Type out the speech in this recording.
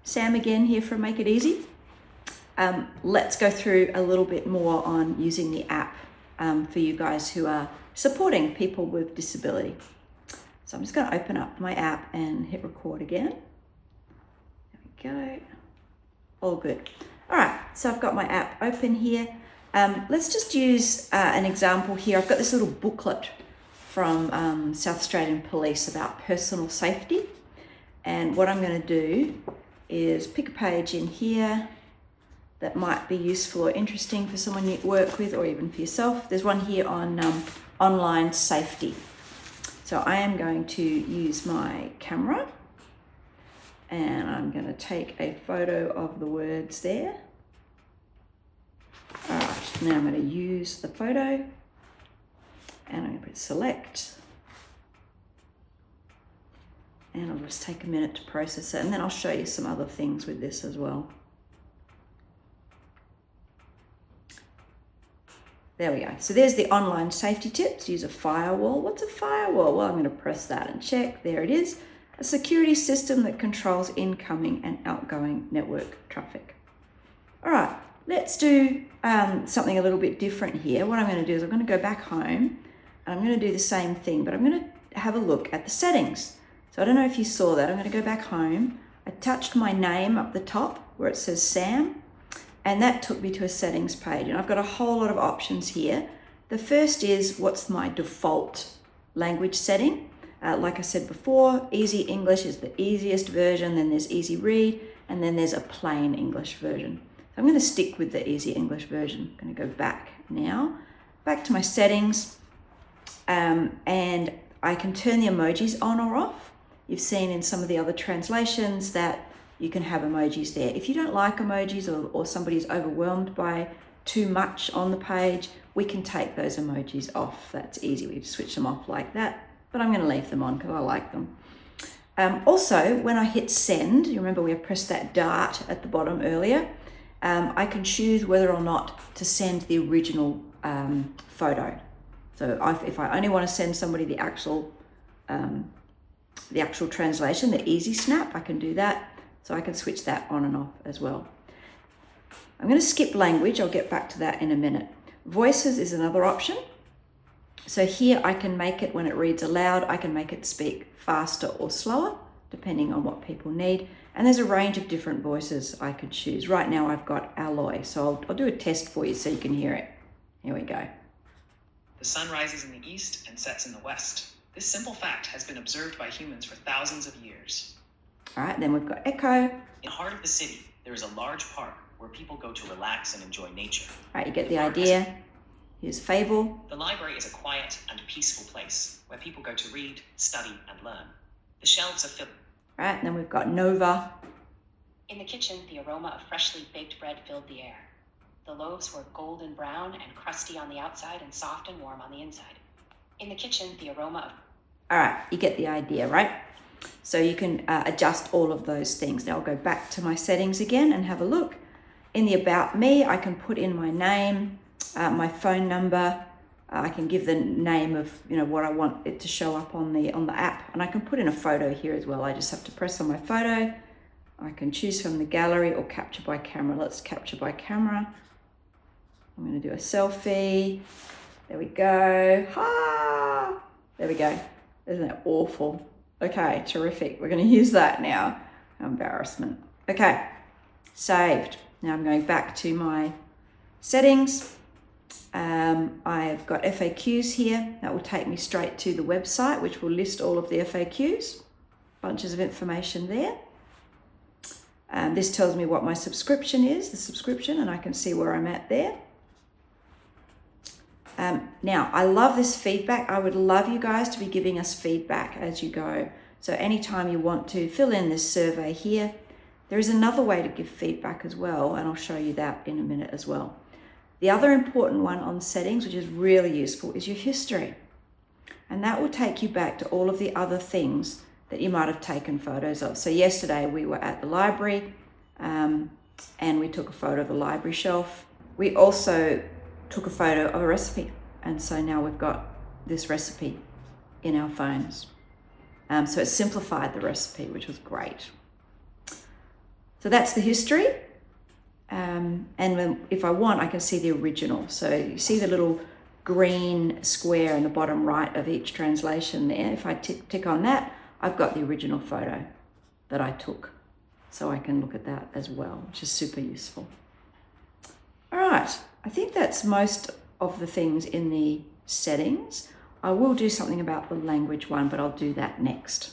Sam again here from Make It Easy. Let's go through a little bit more on using the app for you guys who are supporting people with disability. So I'm just going to open up my app and hit record again. There we go. All good. All right, so I've got my app open here. Let's just use an example here. I've got this little booklet from South Australian Police about personal safety. And what I'm going to do is pick a page in here that might be useful or interesting for someone you work with or even for yourself. There's one here on online safety. So I am going to use my camera and I'm going to take a photo of the words there. All right, now I'm going to use the photo and I'm going to put select. And I'll just take a minute to process it and then I'll show you some other things with this as well. There we go. So there's the online safety tips. Use a firewall. What's a firewall? Well, I'm going to press that and check. There it is. A security system that controls incoming and outgoing network traffic. All right, let's do something a little bit different here. What I'm going to do is I'm going to go back home and I'm going to do the same thing, but I'm going to have a look at the settings. So I don't know if you saw that. I'm going to go back home. I touched my name up the top where it says Sam. And that took me to a settings page. And I've got a whole lot of options here. The first is what's my default language setting. Like I said before, Easy English is the easiest version. Then there's Easy Read, and then there's a plain English version. So I'm going to stick with the Easy English version. I'm going to go back now, back to my settings. And I can turn the emojis on or off. You've seen in some of the other translations that you can have emojis there. If you don't like emojis or somebody's overwhelmed by too much on the page, we can take those emojis off. That's easy. We switch them off like that, but I'm going to leave them on because I like them. Also, when I hit send, you remember we have pressed that dart at the bottom earlier, I can choose whether or not to send the original photo. So if I only want to send somebody the actual translation, the EasySnap, I can do that. So I can switch that on and off as well. I'm going to skip language. I'll get back to that in a minute. Voices is another option. So here I can make it, when it reads aloud, I can make it speak faster or slower, depending on what people need. And there's a range of different voices I could choose. Right now I've got Alloy, so I'll do a test for you so you can hear it. Here we go. The sun rises in the east and sets in the west. This simple fact has been observed by humans for thousands of years. All right, then we've got Echo. In the heart of the city, there is a large park where people go to relax and enjoy nature. All right, you get the idea. Here's Fable. The library is a quiet and peaceful place where people go to read, study, and learn. The shelves are filled. All right, and then we've got Nova. In the kitchen, the aroma of freshly baked bread filled the air. The loaves were golden brown and crusty on the outside and soft and warm on the inside. In the kitchen, the aroma of... All right, you get the idea, right? So you can adjust all of those things. Now I'll go back to my settings again and have a look. In the About Me, I can put in my name, my phone number. I can give the name of what I want it to show up on the app, and I can put in a photo here as well. I just have to press on my photo. I can choose from the gallery or capture by camera. Let's capture by camera. I'm going to do a selfie. There we go. Ha! There we go. Isn't that awful? Okay, terrific. We're going to use that now. Embarrassment. Okay, saved. Now I'm going back to my settings. I've got FAQs here. That will take me straight to the website, which will list all of the FAQs. Bunches of information there. This tells me what my subscription is, the subscription, and I can see where I'm at there. Now, I love this feedback. I would love you guys to be giving us feedback as you go. So anytime you want to fill in this survey here, there is another way to give feedback as well, and I'll show you that in a minute as well. The other important one on settings, which is really useful, is your history. And that will take you back to all of the other things that you might have taken photos of. So yesterday we were at the library and we took a photo of the library shelf. We also took a photo of a recipe. And so now we've got this recipe in our phones. So it simplified the recipe, which was great. So that's the history. And if I want, I can see the original. So you see the little green square in the bottom right of each translation there. If I tick on that, I've got the original photo that I took. So I can look at that as well, which is super useful. All right, I think that's most of the things in the settings. I will do something about the language one, but I'll do that next.